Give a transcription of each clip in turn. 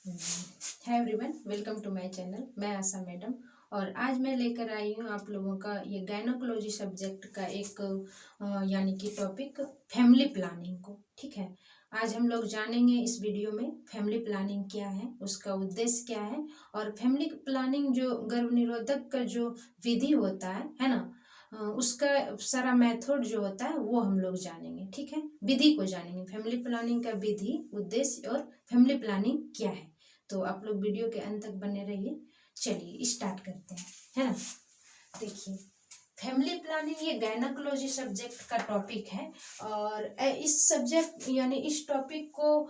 Hi everyone, welcome to my channel. मैं Asha madam और आज मैं लेकर आई हूँ आप लोगों का ये गायनोकोलॉजी सब्जेक्ट का एक यानी कि टॉपिक फैमिली प्लानिंग को। ठीक है, आज हम लोग जानेंगे इस वीडियो में फैमिली प्लानिंग क्या है, उसका उद्देश्य क्या है और फैमिली प्लानिंग जो गर्भ निरोधक का जो विधि होता है ना, उसका सारा मेथड जो होता है वो हम लोग जानेंगे। ठीक है, विधि को जानेंगे, फैमिली प्लानिंग का विधि, उद्देश्य और फैमिली प्लानिंग क्या है। तो आप लोग वीडियो के अंत तक बने रहिए। चलिए स्टार्ट करते हैं, है ना। देखिए, फैमिली प्लानिंग ये गायनोकोलॉजी सब्जेक्ट का टॉपिक है और इस सब्जेक्ट यानी इस टॉपिक को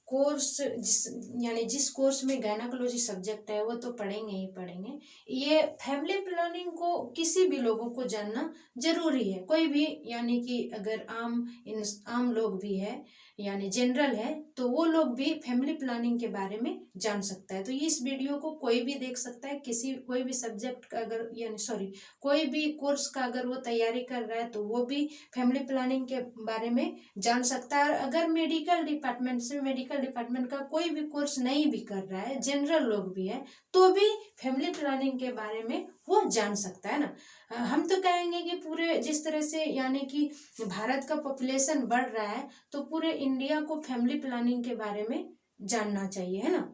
कोर्स यानी जिस कोर्स में गायनोकोलॉजी सब्जेक्ट है वो तो पढ़ेंगे ही पढ़ेंगे। ये फैमिली प्लानिंग को किसी भी लोगों को जानना जरूरी है। कोई भी यानी कि अगर आम लोग भी है यानी जनरल है तो वो लोग भी फैमिली प्लानिंग के बारे में जान सकता है। तो इस वीडियो को कोई भी देख सकता है, कोई भी सब्जेक्ट का अगर यानी सॉरी कोई भी कोर्स का अगर वो तैयारी कर रहा है तो वो भी फैमिली प्लानिंग के बारे में जान सकता है। और अगर मेडिकल डिपार्टमेंट का कोई भी कोर्स नहीं भी कर रहा है, जनरल लोग भी है, तो भी फैमिली प्लानिंग के बारे में वो जान सकता है ना। हम तो कहेंगे कि पूरे जिस तरह से यानी कि भारत का पॉपुलेशन बढ़ रहा है तो पूरे इंडिया को फैमिली प्लानिंग के बारे में जानना चाहिए, है ना।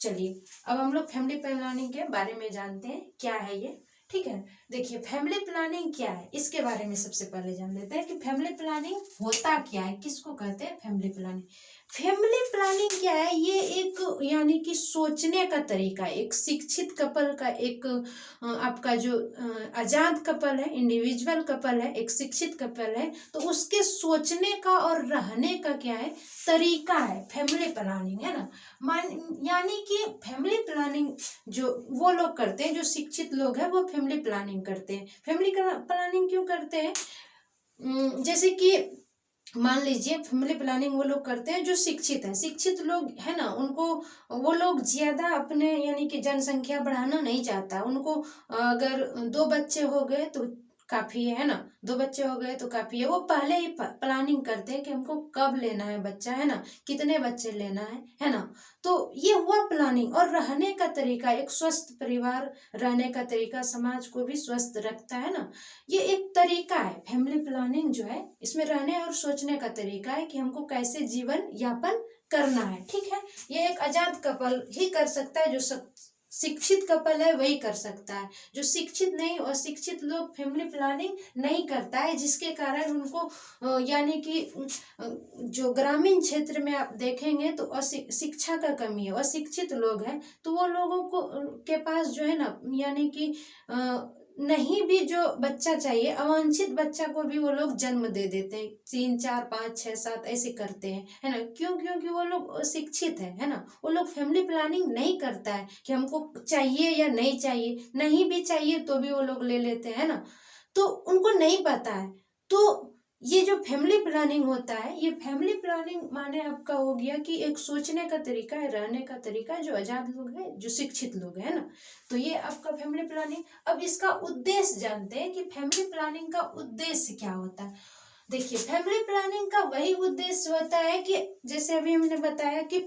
चलिए अब हम लोग फैमिली प्लानिंग के बारे में जानते हैं क्या है ये। ठीक है, देखिए फैमिली प्लानिंग क्या है इसके बारे में सबसे पहले जान लेते हैं कि फैमिली प्लानिंग होता क्या है, किसको कहते हैं फैमिली प्लानिंग। फैमिली प्लानिंग क्या है, ये एक यानी कि सोचने का तरीका, एक शिक्षित कपल का एक आपका जो आजाद कपल है, इंडिविजुअल कपल है, एक शिक्षित कपल है, तो उसके सोचने का और रहने का क्या है तरीका है फैमिली प्लानिंग, है ना। यानी कि फैमिली प्लानिंग जो वो लोग करते हैं, जो शिक्षित लोग हैं वो फैमिली प्लानिंग करते हैं। फैमिली प्लानिंग क्यों करते हैं, जैसे कि मान लीजिए फैमिली प्लानिंग वो लोग करते हैं जो शिक्षित है, शिक्षित लोग है ना, उनको वो लोग ज्यादा अपने यानी कि जनसंख्या बढ़ाना नहीं चाहता। उनको अगर 2 बच्चे हो गए तो काफी है ना, 2 बच्चे हो गए तो काफी है। वो पहले ही प्लानिंग करते हैं कि हमको कब लेना है बच्चा, है ना, कितने बच्चे लेना है ना। तो ये हुआ प्लानिंग। और रहने का तरीका, एक स्वस्थ परिवार रहने का तरीका समाज को भी स्वस्थ रखता है ना। ये एक तरीका है फैमिली प्लानिंग जो है, इसमें रहने और सोचने का तरीका है कि हमको कैसे जीवन यापन करना है। ठीक है, ये एक आजाद कपल ही कर सकता है, जो शिक्षित कपल है वही कर सकता है। जो शिक्षित नहीं, अशिक्षित लोग फैमिली प्लानिंग नहीं करता है, जिसके कारण उनको यानी कि जो ग्रामीण क्षेत्र में आप देखेंगे तो शिक्षा का कमी है, अशिक्षित लोग हैं तो वो लोगों को के पास जो है ना यानी कि नहीं भी जो बच्चा चाहिए, अवांछित बच्चा को भी वो लोग जन्म दे देते हैं, 3 4 5 6 7 ऐसे करते हैं, है ना। क्यों? क्योंकि वो लोग शिक्षित है ना। वो लोग फैमिली प्लानिंग नहीं करता है कि हमको चाहिए या नहीं चाहिए, नहीं भी चाहिए तो भी वो लोग ले लेते हैं ना, तो उनको नहीं पता है। तो ये जो फैमिली प्लानिंग होता है, ये फैमिली प्लानिंग माने आपका हो गया कि एक सोचने का तरीका है, रहने का तरीका है, जो आजाद लोग हैं, जो शिक्षित लोग हैं ना। तो ये आपका फैमिली प्लानिंग। अब इसका उद्देश्य जानते हैं कि फैमिली प्लानिंग का उद्देश्य क्या होता है। देखिए फैमिली प्लानिंग का वही उद्देश्य होता है कि जैसे अभी हमने बताया कि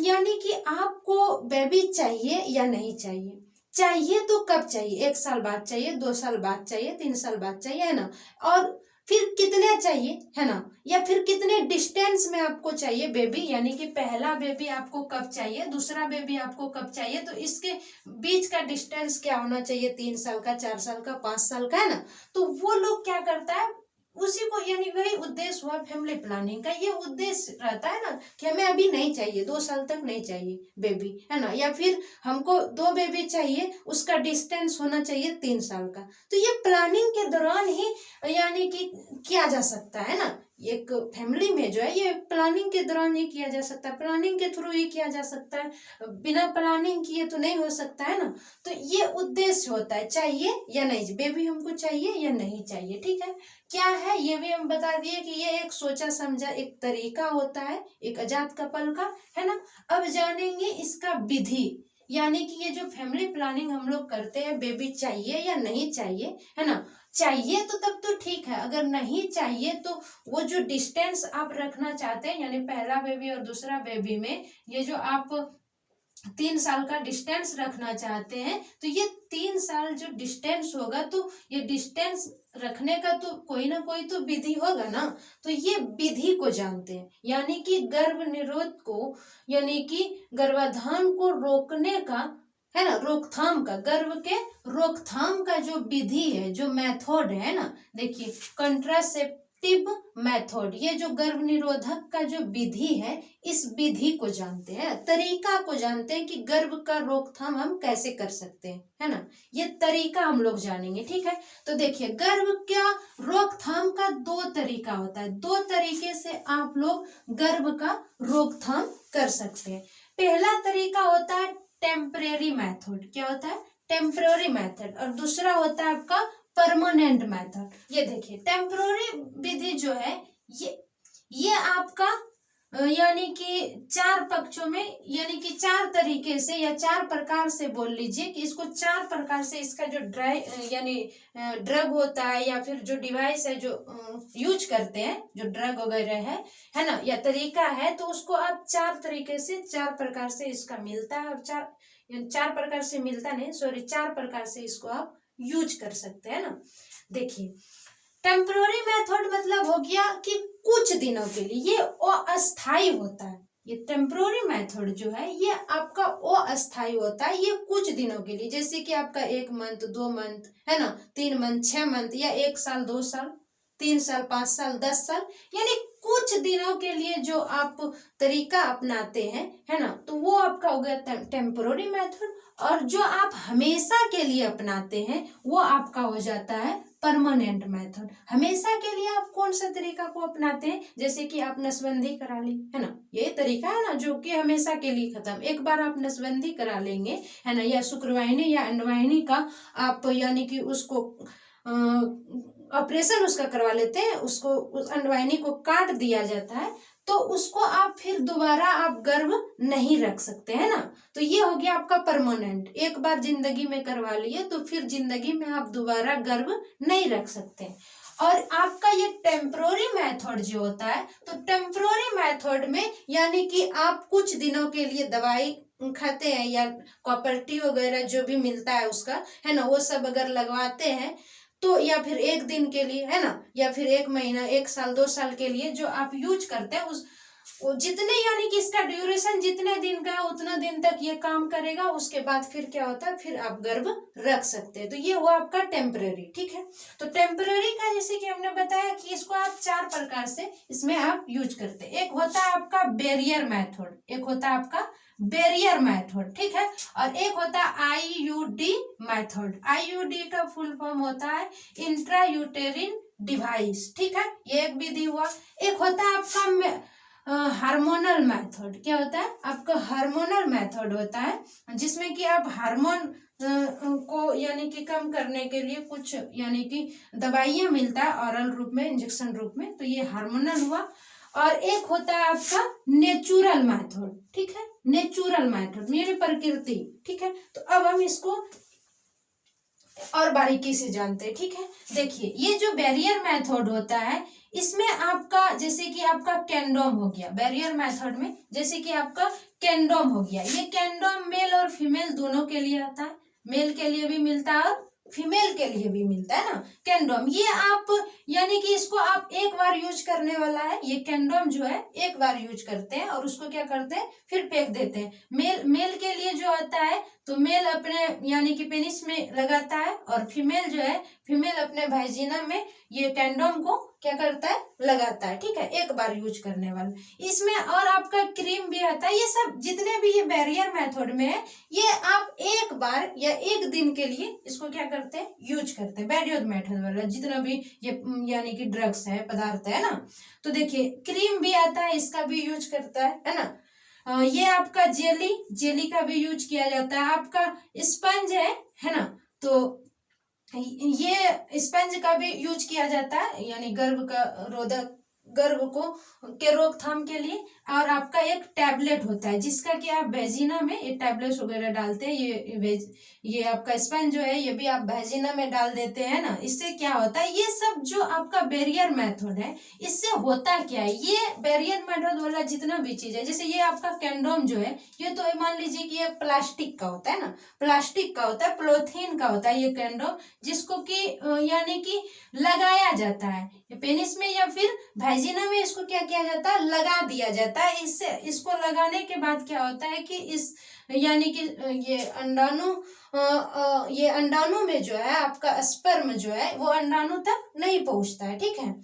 यानी कि आपको बेबी चाहिए या नहीं चाहिए, चाहिए तो कब चाहिए, 1 साल बाद चाहिए, 2 साल बाद चाहिए, 3 साल बाद चाहिए, है ना। और फिर कितने चाहिए, है ना, या फिर कितने डिस्टेंस में आपको चाहिए बेबी, यानी कि पहला बेबी आपको कब चाहिए, दूसरा बेबी आपको कब चाहिए, तो इसके बीच का डिस्टेंस क्या होना चाहिए, 3 साल का, 4 साल का, 5 साल का, है ना। तो वो लोग क्या करता है, उसी को यानी वही उद्देश्य हुआ फैमिली प्लानिंग का। ये उद्देश्य रहता है ना कि हमें अभी नहीं चाहिए, 2 साल तक नहीं चाहिए बेबी, है ना, या फिर हमको 2 बेबी चाहिए, उसका डिस्टेंस होना चाहिए 3 साल का। तो ये प्लानिंग के दौरान ही यानी कि किया जा सकता है ना। एक फैमिली में जो है ये प्लानिंग के दौरान ही किया जा सकता है, प्लानिंग के थ्रू ही किया जा सकता है, बिना प्लानिंग किए तो नहीं हो सकता है ना। तो ये उद्देश्य होता है, चाहिए या नहीं, बेबी हमको चाहिए या नहीं चाहिए। ठीक है, क्या है ये भी हम बता दिए कि ये एक सोचा समझा एक तरीका होता है, एक आजाद कपल का, है ना। अब जानेंगे इसका विधि, यानी कि ये जो फैमिली प्लानिंग हम लोग करते हैं, बेबी चाहिए या नहीं चाहिए, है ना, चाहिए तो तब तो ठीक है, अगर नहीं चाहिए तो वो जो डिस्टेंस आप रखना चाहते हैं, यानी पहला बेबी और दूसरा बेबी में ये जो आप 3 साल का डिस्टेंस रखना चाहते हैं, तो ये 3 साल जो डिस्टेंस होगा, तो ये डिस्टेंस रखने का तो कोई ना कोई तो विधि होगा ना। तो ये विधि को जानते हैं, यानी कि गर्भ निरोध को, यानी कि गर्भाधान को रोकने का, है ना, रोकथाम का, गर्भ के रोकथाम का जो विधि है, जो मेथड है ना, देखिए कंट्रासेप्टिव मेथड, ये जो गर्भ निरोधक का जो विधि है, इस विधि को जानते हैं, तरीका को जानते हैं कि गर्भ का रोकथाम हम कैसे कर सकते हैं, है ना, ये तरीका हम लोग जानेंगे, ठीक है। तो देखिए गर्भ का रोकथाम का 2 तरीका होता है, 2 तरीके से आप लोग गर्भ का रोकथाम कर सकते हैं। पहला तरीका होता है टेम्परेरी मेथड, क्या होता है, टेम्पररी मेथड, और दूसरा होता है आपका परमानेंट मेथड। ये देखिए टेम्पररी विधि जो है, ये आपका यानी कि 4 पक्षों में, यानी कि 4 तरीके से या 4 प्रकार से बोल लीजिए कि इसको 4 प्रकार से इसका जो यानी ड्रग होता है, या फिर जो डिवाइस है जो यूज करते हैं, जो ड्रग वगैरह है ना, या तरीका है, तो उसको आप 4 तरीके से, 4 प्रकार से इसका मिलता है, और 4 प्रकार से मिलता नहीं, सॉरी, 4 प्रकार से इसको आप यूज कर सकते हैं ना। देखिए टेम्पररी मेथड मतलब हो गया कि कुछ दिनों के लिए, ये अस्थाई होता है। ये टेम्पररी मेथड जो है ये आपका अस्थाई होता है, ये कुछ दिनों के लिए, जैसे कि आपका 1 मंथ, 2 मंथ, है ना, 3 मंथ, 6 मंथ, या 1 साल, 2 साल, 3 साल, 5 साल, 10 साल, यानी कुछ दिनों के लिए जो आप तरीका अपनाते हैं, है ना, तो वो आपका हो गया टेम्पररी मेथड। और जो आप हमेशा के लिए अपनाते हैं वो आपका हो जाता है परमानेंट मेथड। हमेशा के लिए आप कौन सा तरीका को अपनाते हैं, जैसे कि आप नसबंदी करा ली, है ना, ये तरीका है ना जो कि हमेशा के लिए खत्म, एक बार आप नसबंदी करा लेंगे, है ना, या शुक्रवाहिनी या अंडवाहिनी का आप यानी कि उसको ऑपरेशन उसका करवा लेते हैं, उसको उस अंडवाहिनी को काट दिया जाता है, तो उसको आप फिर दोबारा आप गर्भ नहीं रख सकते, है ना। तो ये हो गया आपका परमानेंट, एक बार जिंदगी में करवा लिए तो फिर जिंदगी में आप दोबारा गर्भ नहीं रख सकते। और आपका ये टेम्पररी मेथड जो होता है, तो टेम्पररी मेथड में यानी कि आप कुछ दिनों के लिए दवाई खाते हैं, या कॉपर्टी वगैरह जो भी मिलता है उसका, है ना, वो सब अगर लगवाते हैं, तो या फिर 1 दिन के लिए, है ना, या फिर 1 महीना, 1 साल, 2 साल के लिए जो आप यूज करते हैं, वो जितने, यानी कि इसका ड्यूरेशन जितने दिन का है उतना दिन तक ये काम करेगा, उसके बाद फिर क्या होता है, फिर आप गर्भ रख सकते हैं। तो ये हुआ आपका टेम्पररी, ठीक है। तो टेम्पररी का जैसे कि हमने बताया कि इसको आप 4 प्रकार से इसमें आप यूज करते हैं। एक होता है आपका बैरियर मेथड, एक होता है आपका बैरियर मेथड, ठीक है, और एक होता है आईयूडी मेथड। आईयूडी का फुल फॉर्म होता है इंट्रा यूटेरिन डिवाइस, ठीक है, ये एक विधि हुआ। एक होता है आपका हार्मोनल मेथड, क्या होता है आपका हार्मोनल मेथड होता है, जिसमें कि आप हार्मोन को यानी कि कम करने के लिए कुछ यानी कि दवाइयां मिलता है ऑरल रूप में, इंजेक्शन रूप में, तो ये हार्मोनल हुआ। और एक होता है आपका नेचुरल मेथड, ठीक है, नेचुरल मेथड मेरी प्रकृति, ठीक है। तो अब हम इसको और बारीकी से जानते हैं, ठीक है। देखिए ये जो बैरियर मेथड होता है, इसमें आपका जैसे कि आपका कैंडोम हो गया, बैरियर मेथड में जैसे कि आपका कैंडोम हो गया, ये कैंडोम मेल और फीमेल दोनों के लिए आता है, मेल के लिए भी मिलता है और फीमेल के लिए भी मिलता है ना कैंडोम। ये आप यानी कि इसको आप एक बार यूज करने वाला है, ये कैंडोम जो है एक बार यूज करते हैं और उसको क्या करते हैं फिर फेंक देते हैं। मेल के लिए जो आता है, तो मेल अपने यानी कि पेनिस में लगाता है, और फीमेल जो है फीमेल अपने वाजिना में ये कैंडोम को क्या करता है लगाता है, ठीक है, एक बार यूज करने वाला। इसमें और आपका क्रीम भी आता है। ये सब जितने भी ये बैरियर मेथड में है, ये आप एक बार या 1 दिन के लिए इसको क्या करते हैं यूज करते हैं, बैरियर मेथड वाला जितना भी ये यानी कि ड्रग्स है, पदार्थ है ना। तो देखिए क्रीम भी आता है, इसका भी यूज करता है ना। ये आपका जेली का भी यूज किया जाता है। आपका स्पंज है ना, तो ये स्पंज का भी यूज किया जाता है, यानी गर्भ का रोधक गर्भ को के रोकथाम के लिए। और आपका एक टैबलेट होता है जिसका कि आप वेजिना में ये टैबलेट्स वगैरह डालते हैं, ये आपका स्पंज जो है ये भी आप वेजिना में डाल देते हैं ना। इससे क्या होता है, ये सब जो आपका बैरियर मेथड है, इससे होता क्या है, ये बैरियर मेथड वाला जितना भी चीज है, जैसे ये आपका कंडोम जो है, ये तो मान लीजिए कि ये प्लास्टिक का होता है ना, प्लास्टिक का होता है, पॉलीथीन का होता है ये कंडोम, जिसको कि यानी कि लगाया जाता है पेनिस में या फिर वेजिना में। इसको क्या किया जाता है, लगा दिया जाता है। इससे इसको लगाने के बाद क्या होता है कि इस यानी कि ये अंडाणु में जो है आपका स्पर्म जो है वो अंडाणु तक नहीं पहुंचता है, ठीक है।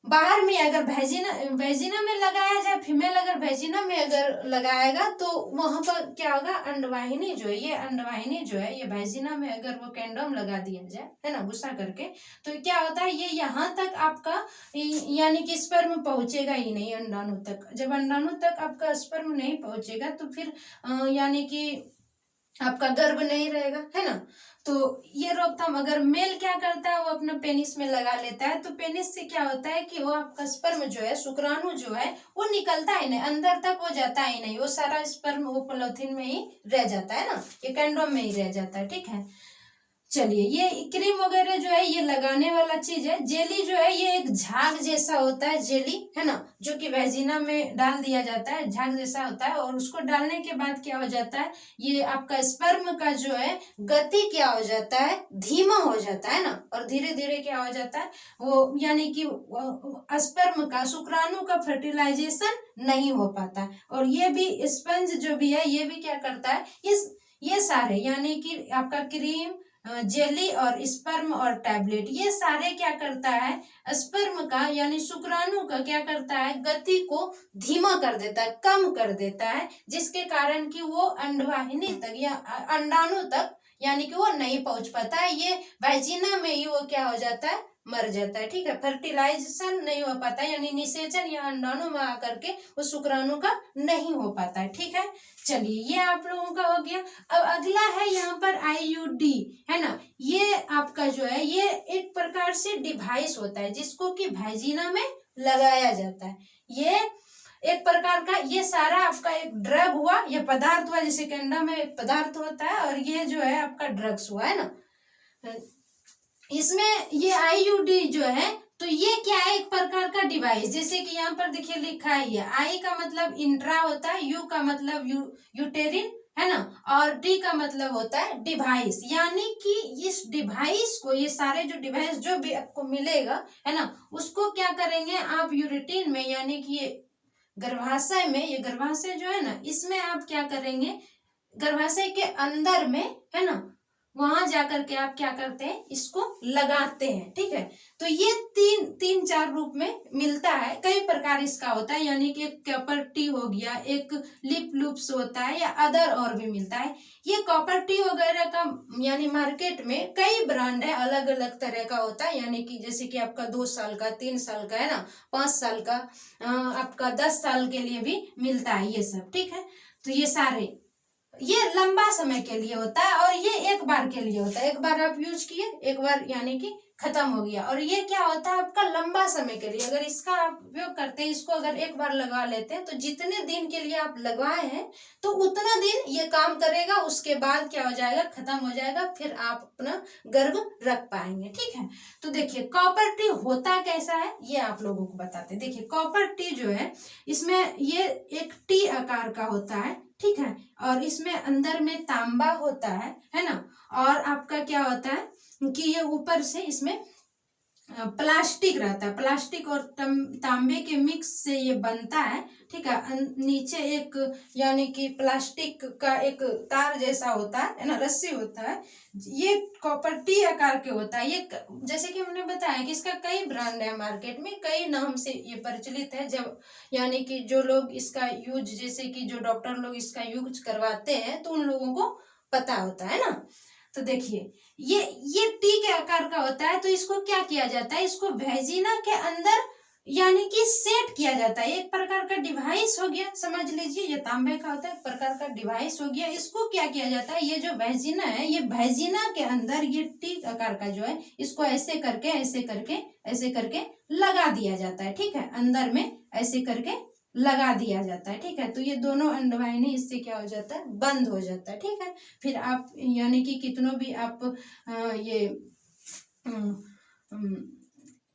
बाहर में अगर वेजिना में लगाया जाए, फीमेल अगर वेजिना में अगर लगाएगा तो वहां पर क्या होगा, अंडवाहिनी जो है, ये अंडवाहिनी जो है ये वेजिना में अगर वो कंडोम लगा दिया जाए, है ना, गुस्सा करके, तो क्या होता है, ये यहाँ तक आपका यानी कि स्पर्म पहुंचेगा ही नहीं अंडाणु तक। जब अंडाणु तक आपका स्पर्म नहीं पहुंचेगा तो फिर यानी कि आपका गर्भ नहीं रहेगा, है ना। तो ये रोकथाम अगर मेल क्या करता है, वो अपना पेनिस में लगा लेता है, तो पेनिस से क्या होता है कि वो आपका स्पर्म जो है, शुक्राणु जो है, वो निकलता ही नहीं, अंदर तक वो जाता ही नहीं, वो सारा स्पर्म वो पॉलीथीन में ही रह जाता है ना, ये कंडोम में ही रह जाता है, ठीक है। चलिए, ये क्रीम वगैरह जो है ये लगाने वाला चीज है। जेली जो है ये एक झाग जैसा होता है, जेली, है ना, जो कि वेजिना में डाल दिया जाता है, झाग जैसा होता है। और उसको डालने के बाद क्या हो जाता है, ये आपका स्पर्म का जो है गति क्या हो जाता है, धीमा हो जाता है ना, और धीरे धीरे क्या हो जाता है वो, यानी कि स्पर्म का, शुक्राणु का फर्टिलाइजेशन नहीं हो पाता है। और ये भी स्पंज जो भी है ये भी क्या करता है, ये सारे यानी कि आपका क्रीम, जेली और स्पर्म और टैबलेट, ये सारे क्या करता है, स्पर्म का यानी शुक्राणु का क्या करता है, गति को धीमा कर देता है, कम कर देता है, जिसके कारण कि वो अंडवाहिनी तक या अंडाणु तक यानी कि वो नहीं पहुंच पाता है, ये वेजिना में ही वो क्या हो जाता है, मर जाता है, ठीक है। फर्टिलाइजेशन नहीं हो पाता, यानी निषेचन या अंडाणु में आकर के वो शुक्राणु का नहीं हो पाता है, ठीक है। चलिए, ये आप लोगों का हो गया। अब अगला है यहाँ पर आईयूडी, है ना। ये आपका जो है ये एक प्रकार से डिवाइस होता है जिसको कि वेजिना में लगाया जाता है। ये एक प्रकार का, ये सारा आपका एक ड्रग हुआ, ये पदार्थ हुआ, जैसे कंडा में एक पदार्थ होता है और ये जो है आपका ड्रग्स हुआ, है ना। इसमें ये आईयूडी जो है, तो ये क्या है, एक प्रकार का डिवाइस, जैसे कि यहाँ पर देखिए लिखा है, ये आई का मतलब इंट्रा होता है, यू का मतलब यूटेरिन, है ना, और डी का मतलब होता है डिवाइस। यानी कि इस डिवाइस को, ये सारे जो डिवाइस जो भी आपको मिलेगा, है ना, उसको क्या करेंगे आप, यूरेटिन में यानी कि ये गर्भाशय में, ये गर्भाशय जो है ना, इसमें आप क्या करेंगे, गर्भाशय के अंदर में, है ना, वहां जाकर के आप क्या करते हैं, इसको लगाते हैं, ठीक है। तो ये तीन चार रूप में मिलता है, कई प्रकार इसका होता है, यानी कि एक कॉपर टी हो गया, एक लिप लूप्स होता है, या अदर और भी मिलता है। ये कॉपर टी वगैरह का यानी मार्केट में कई ब्रांड है, अलग अलग तरह का होता है, यानी कि जैसे कि आपका 2 साल का, 3 साल का, है ना, 5 साल का, आपका 10 साल के लिए भी मिलता है ये सब, ठीक है। तो ये सारे, ये लंबा समय के लिए होता है और ये एक बार के लिए होता है, एक बार आप यूज किए, एक बार यानी कि खत्म हो गया। और ये क्या होता है आपका लंबा समय के लिए, अगर इसका आप उपयोग करते हैं, इसको अगर एक बार लगवा लेते हैं, तो जितने दिन के लिए आप लगवाए हैं तो उतना दिन ये काम करेगा, उसके बाद क्या हो जाएगा, खत्म हो जाएगा, फिर आप अपना गर्भ रख पाएंगे, ठीक है। तो देखिए, कॉपर टी होता कैसा है ये आप लोगों को बताते हैं। देखिए, कॉपर टी जो है, इसमें ये एक टी आकार का होता है, ठीक है, और इसमें अंदर में तांबा होता है ना, और आपका क्या होता है कि ये ऊपर से इसमें प्लास्टिक रहता है, प्लास्टिक और तांबे के मिक्स से ये बनता है, ठीक है। नीचे एक यानी कि प्लास्टिक का एक तार जैसा होता है ना, रस्सी होता है, ये कॉपर टी आकार के होता है। ये जैसे कि हमने बताया कि इसका कई ब्रांड है मार्केट में, कई नाम से ये प्रचलित है। जब यानी कि जो लोग इसका यूज, जैसे कि जो डॉक्टर लोग इसका यूज करवाते हैं, तो उन लोगों को पता होता है ना। तो देखिए, ये टी के आकार का होता है, तो इसको क्या किया जाता है, इसको वेजिना के अंदर यानी कि सेट किया जाता है, एक प्रकार का डिवाइस हो गया, समझ लीजिए, ये तांबे का होता है, एक प्रकार का डिवाइस हो गया। इसको क्या किया जाता है, ये जो वेजिना है, ये वेजिना के अंदर ये टी आकार का जो है, इसको ऐसे करके ऐसे करके ऐसे करके लगा दिया जाता है, ठीक है, अंदर में ऐसे करके लगा दिया जाता है, ठीक है। तो ये दोनों अंडवाहिनी इससे क्या हो जाता है, बंद हो जाता है, ठीक है। फिर आप यानी कि कितनों भी आप ये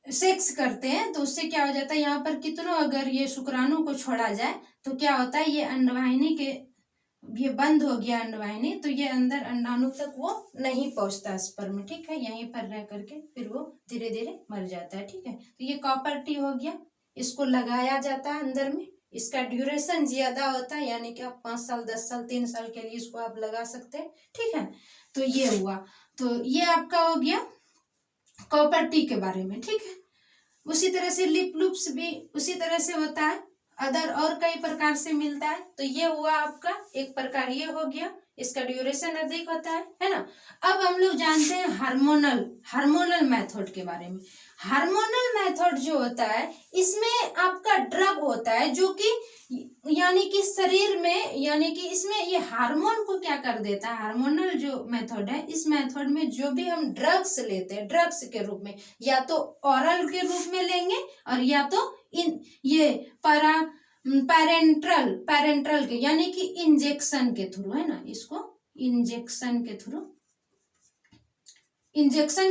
सेक्स करते हैं तो उससे क्या हो जाता है, यहाँ पर कितनों अगर ये शुक्राणु को छोड़ा जाए तो क्या होता है, ये अंडवाहिनी के ये बंद हो गया अंडवाहिनी, तो ये अंदर अंडाणु तक वो नहीं पहुंचता स्पर्म, ठीक है, यहीं पर रह करके फिर वो धीरे धीरे मर जाता है, ठीक है। तो ये कॉपर टी हो गया, इसको लगाया जाता है अंदर में, इसका ड्यूरेशन ज्यादा होता है, यानी कि आप 5 साल 10 साल 3 साल के लिए इसको आप लगा सकते हैं, ठीक है। तो ये हुआ, तो ये आपका हो गया कॉपर टी के बारे में, ठीक है। उसी तरह से लिप लूप्स भी उसी तरह से होता है, अदर और कई प्रकार से मिलता है। तो ये हुआ आपका एक प्रकार, ये हो गया, इसका ड्यूरेशन अधिक होता है ना। अब हम लोग जानते हैं हार्मोनल मेथड के बारे में। हार्मोनल मेथड जो होता है इसमें आपका ड्रग होता है जो कि यानी कि शरीर में, यानी कि इसमें ये हार्मोन को क्या कर देता है, हार्मोनल जो मेथड है, इस मेथड में जो भी हम ड्रग्स लेते हैं, ड्रग्स के रूप में या तो ऑरल के रूप में लेंगे और या तो इन ये पैरेंट्रल के यानी कि इंजेक्शन के थ्रू, है ना, इसको इंजेक्शन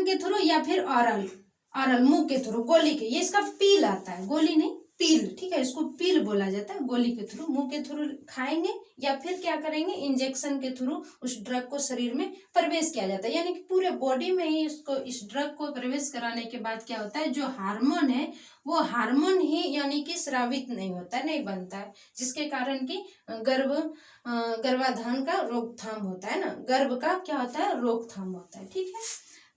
के थ्रू या फिर ऑरल मुंह के थ्रू, गोली के, ये इसका पील आता है, गोली नहीं पील, ठीक है, इसको पील बोला जाता है। गोली के थ्रू, मुंह के थ्रू खाएंगे या फिर क्या करेंगे, इंजेक्शन के थ्रू उस ड्रग को शरीर में प्रवेश किया जाता है, यानी कि पूरे बॉडी में ही इसको इस ड्रग को प्रवेश कराने के बाद क्या होता है, जो हार्मोन है वो हार्मोन ही यानी कि स्रावित नहीं होता है, नहीं बनता है, जिसके कारण कि गर्भाधान का रोकथाम होता है ना, गर्भ का क्या होता है, रोकथाम होता है, ठीक है।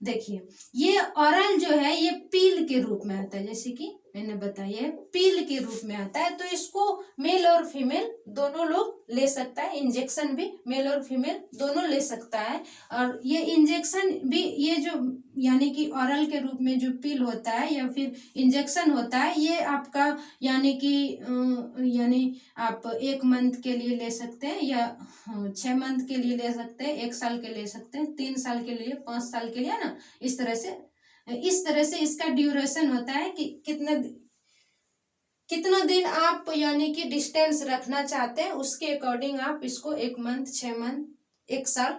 देखिए ये ऑरल जो है ये पील के रूप में आता है, जैसे कि मैंने बताया पील के रूप में आता है, तो इसको मेल और फीमेल दोनों लोग ले सकता है, इंजेक्शन भी मेल और फीमेल दोनों ले सकता है। और ये इंजेक्शन भी, ये जो यानी कि ऑरल के रूप में जो पील होता है या फिर इंजेक्शन होता है, ये आपका यानी कि यानी आप 1 मंथ के लिए ले सकते हैं या 6 मंथ के लिए ले सकते हैं, 1 साल के ले सकते हैं, 3 साल के लिए, 5 साल के लिए, ना, इस तरह से इसका ड्यूरेशन होता है कि कितना दिन आप यानी कि डिस्टेंस रखना चाहते हैं, उसके अकॉर्डिंग आप इसको 1 मंथ, 6 मंथ, 1 साल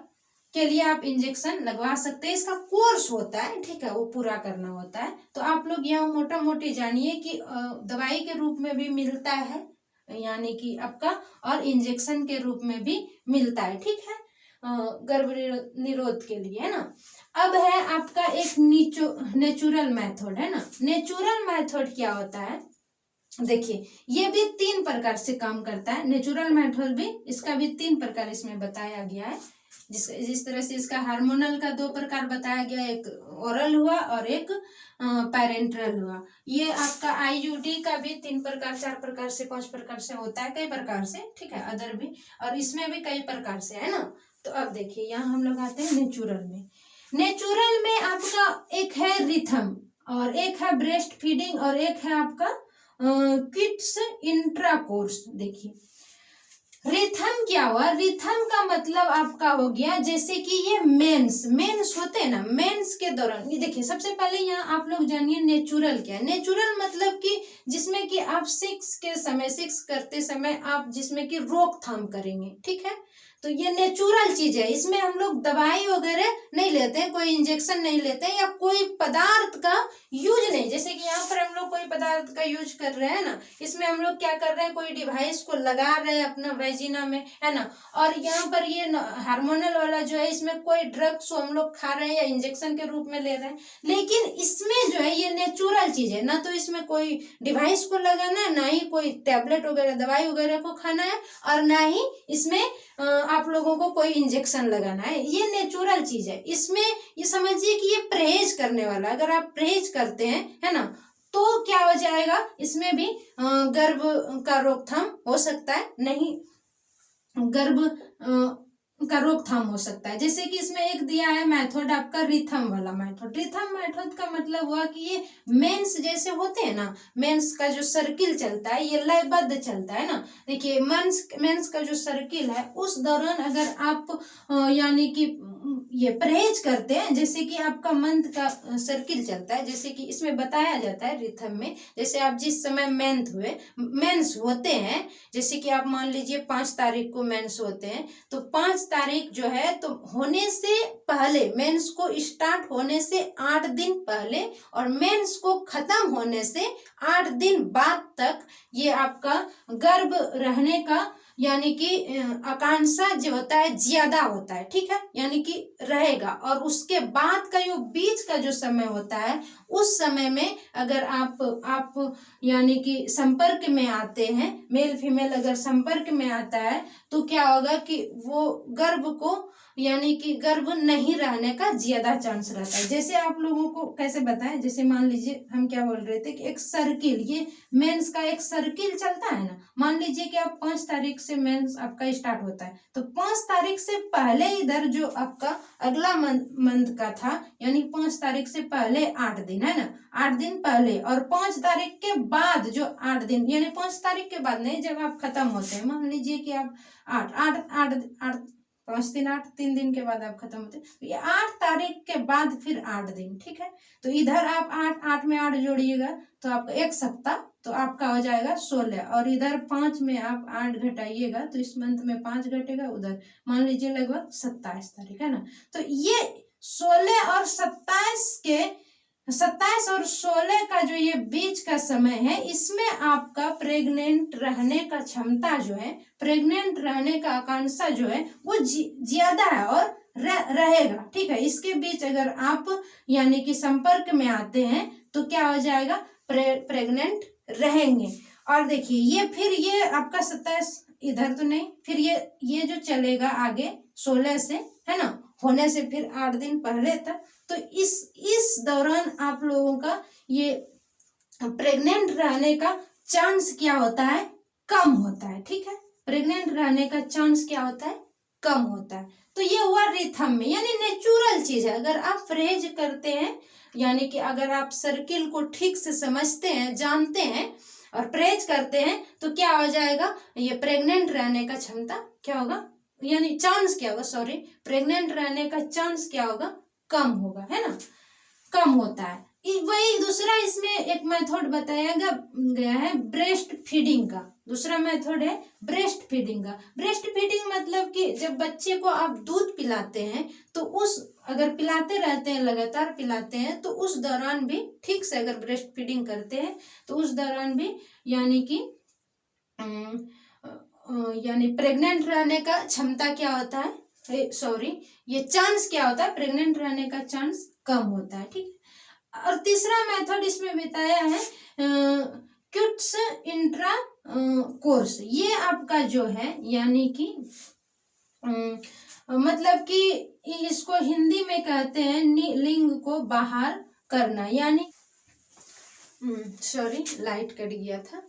के लिए आप इंजेक्शन लगवा सकते हैं। इसका कोर्स होता है, ठीक है, वो पूरा करना होता है। तो आप लोग यहाँ मोटा मोटी जानिए कि दवाई के रूप में भी मिलता है यानी कि आपका, और इंजेक्शन के रूप में भी मिलता है, ठीक है, गर्भ निरोध के लिए, है ना। अब है आपका एक नेचुरल मेथड, है ना। नेचुरल मेथड क्या होता है, देखिए ये भी 3 प्रकार से काम करता है, नेचुरल मेथड भी, इसका भी 3 प्रकार इसमें बताया गया है। जिस तरह से इसका हार्मोनल का 2 प्रकार बताया गया, एक ओरल हुआ और एक पैरेंट्रल हुआ। ये आपका आईयूडी का भी 3 प्रकार, 4 प्रकार से, 5 प्रकार से होता है, कई प्रकार से, ठीक है, अदर भी, और इसमें भी कई प्रकार से, है ना। तो अब देखिए यहाँ हम लोग आते हैं नेचुरल में आपका एक है रिथम और एक है ब्रेस्ट फीडिंग और एक है आपका किड्स इंट्राकोर्स। देखिए रिथम क्या हुआ, रिथम का मतलब आपका हो गया जैसे कि ये मेंस होते हैं ना, मेंस के दौरान, ये देखिए सबसे पहले यहाँ आप लोग जानिए नेचुरल क्या है। नेचुरल मतलब कि जिसमें कि आप सेक्स करते समय आप जिसमें कि रोकथाम करेंगे, ठीक है, तो ये नेचुरल चीज है। इसमें हम लोग दवाई वगैरह नहीं लेते हैं, कोई इंजेक्शन नहीं लेते हैं, या कोई पदार्थ का यूज नहीं, जैसे कि यहाँ पर हम लोग कोई पदार्थ का यूज कर रहे हैं ना, इसमें हम लोग क्या कर रहे हैं, कोई डिवाइस को लगा रहे हैं अपना वेजिना में, है ना। और यहाँ पर ये हार्मोनल वाला जो है, इसमें कोई ड्रग्स को हम लोग खा रहे हैं या इंजेक्शन के रूप में ले रहे हैं, लेकिन इसमें जो है ये नेचुरल चीज है, ना तो इसमें कोई डिवाइस को लगाना है, ना ही कोई टैबलेट वगैरह दवाई वगैरह को खाना है, और ना ही इसमें आप लोगों को कोई इंजेक्शन लगाना है। ये नेचुरल चीज है। इसमें ये समझिए कि ये परहेज करने वाला, अगर आप परहेज करते हैं, है ना, तो क्या हो जाएगा, इसमें भी गर्भ का रोकथाम हो सकता है, नहीं गर्भ का रोकथाम हो सकता है। जैसे कि इसमें एक दिया है मेथड आपका रिथम वाला मेथड। रिथम मेथड का मतलब हुआ कि ये मेंस जैसे होते हैं ना, मेंस का जो सर्किल चलता है ये लयबद्ध चलता है ना। देखिए मेंस का जो सर्किल है उस दौरान अगर आप यानी कि ये परहेज करते हैं, जैसे कि आपका मंथ का सर्किल चलता है, जैसे कि इसमें बताया जाता है रिथम में, जैसे आप जिस समय मेंस होते हैं, जैसे कि आप मान लीजिए 5 तारीख को मेंस होते हैं, तो 5 तारीख जो है तो होने से पहले, मेंस को स्टार्ट होने से 8 दिन पहले और मेंस को खत्म होने से 8 दिन बाद तक ये आपका गर्भ रहने का यानी कि आकांक्षा जो होता है ज्यादा होता है, ठीक है, यानी कि रहेगा। और उसके बाद का जो बीच का जो समय होता है, उस समय में अगर आप यानी कि संपर्क में आते हैं, मेल फीमेल अगर संपर्क में आता है, तो क्या होगा कि वो गर्भ को यानी कि गर्भ नहीं रहने का ज्यादा चांस रहता है। जैसे आप लोगों को कैसे बताएं, जैसे मान लीजिए हम क्या बोल रहे थे कि एक सर्किल, ये मेंस का एक सर्किल चलता है ना। मान लीजिए कि आप 5 तारीख से मेंस आपका स्टार्ट होता है, तो 5 तारीख से पहले इधर जो आपका अगला मंथ का था, यानी 5 तारीख से पहले 8 दिन है ना, 8 दिन पहले, और 5 तारीख के बाद जो 8 दिन, यानी 5 तारीख के बाद नहीं, जब आप खत्म होते हैं, मान लीजिए कि आप 5 दिन 8, 3 दिन के बाद आप खत्म होते हैं, तो ये 8 तारीख के बाद फिर 8 दिन, ठीक है। तो इधर आप 8 में 8 जोड़िएगा तो आपका 1 सप्ताह, तो आपका हो जाएगा 16, और इधर 5 में आप 8 घटाइएगा तो इस मंथ में 5 घटेगा, उधर मान लीजिए लगभग 27 तारीख है ना। तो ये 16 और 27 और 16 का जो ये बीच का समय है, इसमें आपका प्रेग्नेंट रहने का क्षमता जो है, प्रेग्नेंट रहने का आकांक्षा जो है वो ज्यादा है और रहेगा, ठीक है। इसके बीच अगर आप यानी कि संपर्क में आते हैं तो क्या हो जाएगा, प्रेग्नेंट रहेंगे। और देखिए ये फिर ये आपका 27 इधर तो नहीं, फिर ये जो चलेगा आगे 16 से है ना, होने से फिर 8 दिन पहले तक, तो इस दौरान आप लोगों का ये प्रेग्नेंट रहने का चांस क्या होता है, कम होता है, ठीक है। प्रेग्नेंट रहने का चांस क्या होता है, कम होता है। तो ये हुआ रिथम में, यानी नेचुरल चीज है। अगर आप परहेज करते हैं, यानी कि अगर आप सर्किल को ठीक से समझते हैं, जानते हैं और परहेज करते हैं, तो क्या हो जाएगा, ये प्रेग्नेंट रहने का क्षमता क्या होगा, यानी चांस क्या होगा, सॉरी, प्रेग्नेंट रहने का चांस क्या होगा, कम होगा, है ना, कम होता है। वही दूसरा इसमें एक मेथड बताया गया है ब्रेस्ट फीडिंग का, दूसरा मेथड है ब्रेस्ट फीडिंग का। ब्रेस्ट फीडिंग मतलब कि जब बच्चे को आप दूध पिलाते हैं, तो अगर पिलाते रहते हैं, लगातार पिलाते हैं, तो उस दौरान भी ठीक से अगर ब्रेस्ट फीडिंग करते हैं, तो उस दौरान भी यानी कि यानी प्रेग्नेंट रहने का क्षमता क्या होता है, सॉरी, ये चांस क्या होता है, प्रेग्नेंट रहने का चांस कम होता है, ठीक है। और तीसरा मेथड इसमें बताया है क्यूट्स इंट्रा कोर्स। ये आपका जो है यानी कि मतलब कि इसको हिंदी में कहते हैं लिंग को बाहर करना, यानी सॉरी लाइट कट गया था।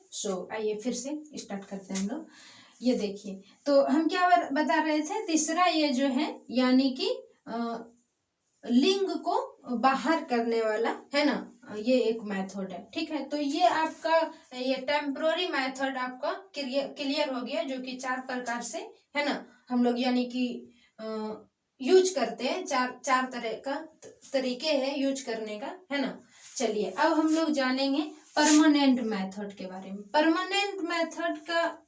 आइए फिर से स्टार्ट करते हैं हम लोग। ये देखिए, तो हम क्या बता रहे थे, तीसरा ये जो है यानी कि लिंग को बाहर करने वाला है ना, ये एक मेथड है, ठीक है। तो ये आपका ये टेम्पररी मेथड आपका क्लियर हो गया, जो कि 4 प्रकार से है ना हम लोग यानी कि यूज करते हैं। चार तरह का तरीके हैं यूज करने का, है ना। चलिए अब हम लोग जानेंगे परमानेंट मेथड के बारे में। परमानेंट मेथड का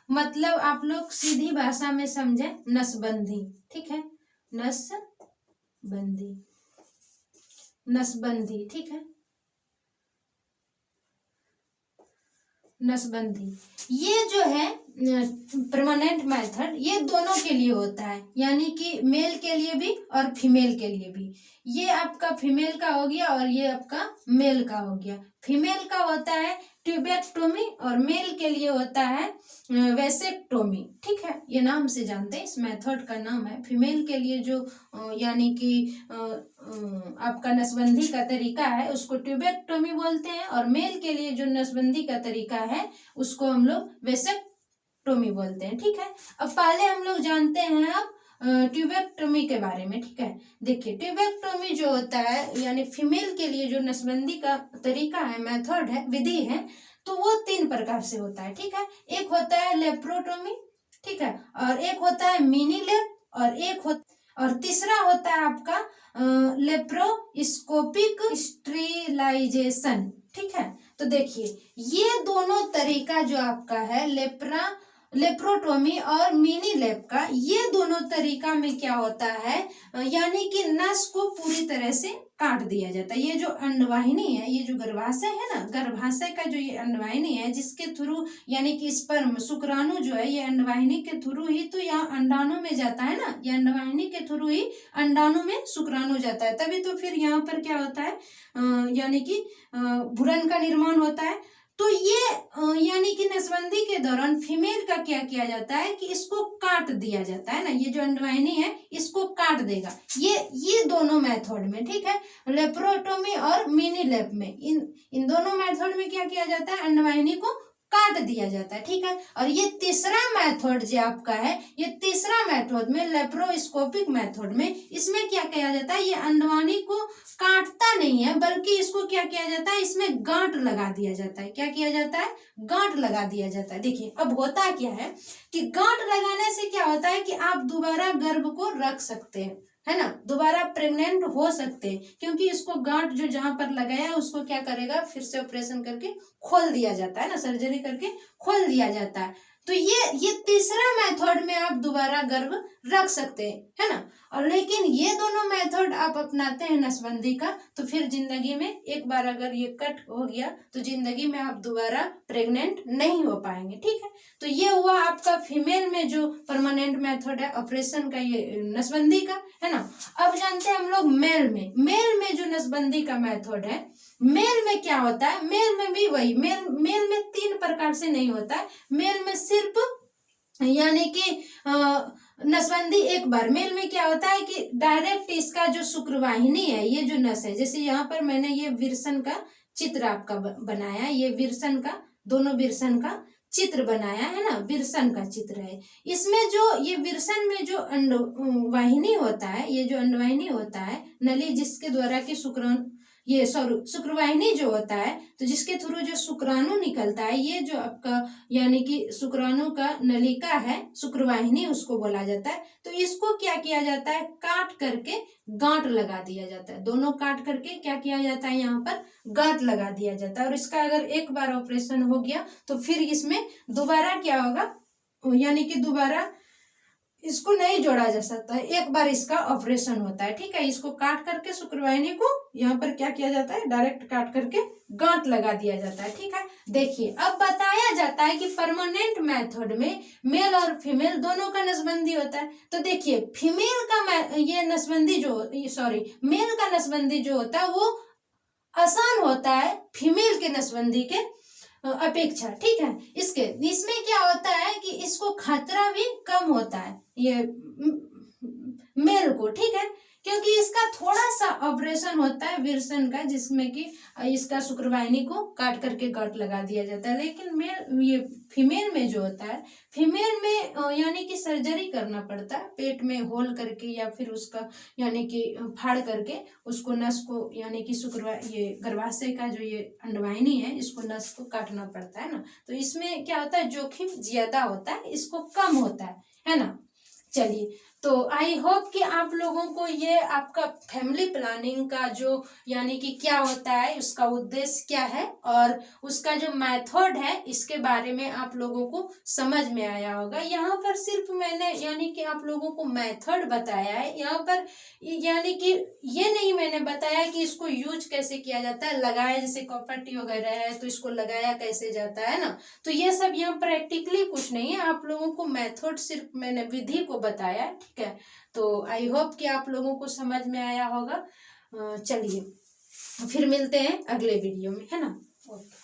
मतलब आप लोग सीधी भाषा में समझे, नसबंदी, ठीक है, नसबंदी, ठीक है, नसबंदी। ये जो है परमानेंट मेथड, ये दोनों के लिए होता है, यानी कि मेल के लिए भी और फीमेल के लिए भी। ये आपका फीमेल का हो गया और ये आपका मेल का हो गया। फीमेल का होता है ट्यूबेक्टोमी और मेल के लिए होता है वेसेक्टोमी, ठीक है। ये नाम से जानते हैं, इस मेथड का नाम है। फीमेल के लिए जो यानी कि आपका नसबंदी का तरीका है उसको ट्यूबेक्टोमी बोलते हैं, और मेल के लिए जो नसबंदी का तरीका है उसको हम लोग वेसेक्टोमी बोलते हैं, ठीक है। अब पहले हम लोग जानते हैं अब ट्यूबेक्टोमी के बारे में, ठीक है। देखिए ट्यूबेक्टोमी जो होता है यानी फीमेल के लिए जो नसबंदी का तरीका है, मेथड है, विधि है, तो वो 3 प्रकार से होता है, ठीक है। एक होता है लेप्रोटोमी, ठीक है, और एक होता है मिनी लेप, और और तीसरा होता है आपका लेप्रोस्कोपिक स्टेरिलाइजेशन। ठीक है, तो देखिए ये दोनों तरीका जो आपका है लेप्रोटोमी और मिनी लेप का, ये दोनों तरीका में क्या होता है, यानी कि नस को पूरी तरह से काट दिया जाता है। ये जो अंडवाहिनी है, ये जो गर्भाशय है ना, गर्भाशय का जो ये अंडवाहिनी है, जिसके थ्रू यानी कि स्पर्म शुक्राणु जो है ये अंडवाहिनी के थ्रू ही तो यहाँ अंडाणु में जाता है ना, ये अंडवाहिनी के थ्रू ही अंडाणु में शुक्राणु जाता है, तभी तो फिर यहाँ पर क्या होता है, यानी कि भ्रूण का निर्माण होता है। तो ये यानी कि नसबंदी के दौरान फीमेल का क्या किया जाता है कि इसको काट दिया जाता है ना, ये जो अंडवाहिनी है इसको काट देगा, ये दोनों मेथड में। ठीक है, लेप्रोटोमी और मिनी लेप में, इन दोनों मेथड में क्या किया जाता है, अंडवाहिनी को काट दिया जाता है। ठीक है, और ये तीसरा मेथड जो आपका है, ये तीसरा मेथड में लेप्रोस्कोपिक मेथड में, इसमें क्या किया जाता है, ये अंडवाहिनी को काटता नहीं है, बल्कि इसको क्या किया जाता है, इसमें गांठ लगा दिया जाता है। क्या किया जाता है, गांठ लगा दिया जाता है। देखिए अब होता क्या है कि गांठ लगाने से क्या होता है कि आप दोबारा गर्भ को रख सकते हैं, है ना, दोबारा प्रेग्नेंट हो सकते हैं, क्योंकि इसको गांठ जो जहां पर लगाया है उसको क्या करेगा, फिर से ऑपरेशन करके खोल दिया जाता है ना, सर्जरी करके खोल दिया जाता है। तो ये तीसरा मेथड में आप दोबारा गर्भ रख सकते हैं, है ना। और लेकिन ये दोनों मेथड आप अपनाते हैं नसबंदी का, तो फिर जिंदगी में एक बार अगर ये कट हो गया तो जिंदगी में आप दोबारा प्रेग्नेंट नहीं हो पाएंगे। ठीक है, तो ये हुआ आपका फीमेल में जो परमानेंट मेथड है ऑपरेशन का, ये नसबंदी का, है ना। अब जानते हैं हम लोग मेल में जो नसबंदी का मेथड है, मेल में क्या होता है, मेल में भी वही, मेल में 3 प्रकार से नहीं होता है। मेल में सिर्फ यानी कि नसबंदी एक बार, मेल में क्या होता है कि डायरेक्ट इसका जो शुक्रवाहिनी है, ये जो नस है, जैसे यहाँ पर मैंने ये विरसन का चित्र आपका बनाया, ये विरसन का, दोनों विरसन का चित्र बनाया है ना, विरसन का चित्र है। इसमें जो ये विरसन में जो अंडवाहिनी होता है, ये जो अंडवाहिनी होता है, नली जिसके द्वारा कि शुक्रवाहिनी जो होता है, तो जिसके थ्रू जो शुक्राणु निकलता है, ये जो आपका यानी कि शुक्राणु का नलिका है, शुक्रवाहिनी उसको बोला जाता है। तो इसको क्या किया जाता है, काट करके गांठ लगा दिया जाता है, दोनों काट करके क्या किया जाता है, यहाँ पर गांठ लगा दिया जाता है। और इसका अगर एक बार ऑपरेशन हो गया तो फिर इसमें दोबारा क्या होगा, यानी कि दोबारा इसको नहीं जोड़ा जा सकता है, एक बार इसका ऑपरेशन होता है। ठीक है, इसको काट करके शुक्रवाहिनी को यहाँ पर क्या किया जाता है, डायरेक्ट काट करके गांठ लगा दिया जाता है। ठीक है, देखिए अब बताया जाता है कि परमानेंट मेथड में मेल और फीमेल दोनों का नसबंदी होता है। तो देखिए फीमेल का ये नसबंदी जो मेल का नसबंदी जो होता है वो आसान होता है फीमेल के नसबंदी के अपेक्षा। ठीक है, इसमें क्या होता है कि इसको खतरा भी कम होता है ये मेल को। ठीक है, क्योंकि इसका थोड़ा सा ऑपरेशन होता है विरसन का, जिसमें कि इसका शुक्रवाहिनी को काट करके गांठ लगा दिया जाता है। लेकिन ये फीमेल में जो होता है, फीमेल में यानी कि सर्जरी करना पड़ता है, पेट में होल करके या फिर उसका यानी कि फाड़ करके उसको नस को यानी कि ये गर्भाशय का जो ये अंडवाहिनी है, इसको नस को काटना पड़ता है ना। तो इसमें क्या होता है, जोखिम ज्यादा होता है, इसको कम होता है ना। चलिए, तो आई होप कि आप लोगों को ये आपका फैमिली प्लानिंग का जो यानी कि क्या होता है, उसका उद्देश्य क्या है और उसका जो मेथड है, इसके बारे में आप लोगों को समझ में आया होगा। यहाँ पर सिर्फ मैंने यानी कि आप लोगों को मेथड बताया है, यहाँ पर यानी कि ये नहीं मैंने बताया कि इसको यूज कैसे किया जाता है, लगाया जैसे कॉपर्टी वगैरह है तो इसको लगाया कैसे जाता है ना। तो ये सब यहाँ प्रैक्टिकली कुछ नहीं है, आप लोगों को मेथड सिर्फ मैंने विधि को बताया। ठीक है, तो आई होप कि आप लोगों को समझ में आया होगा। चलिए फिर मिलते हैं अगले वीडियो में, है ना। ओके।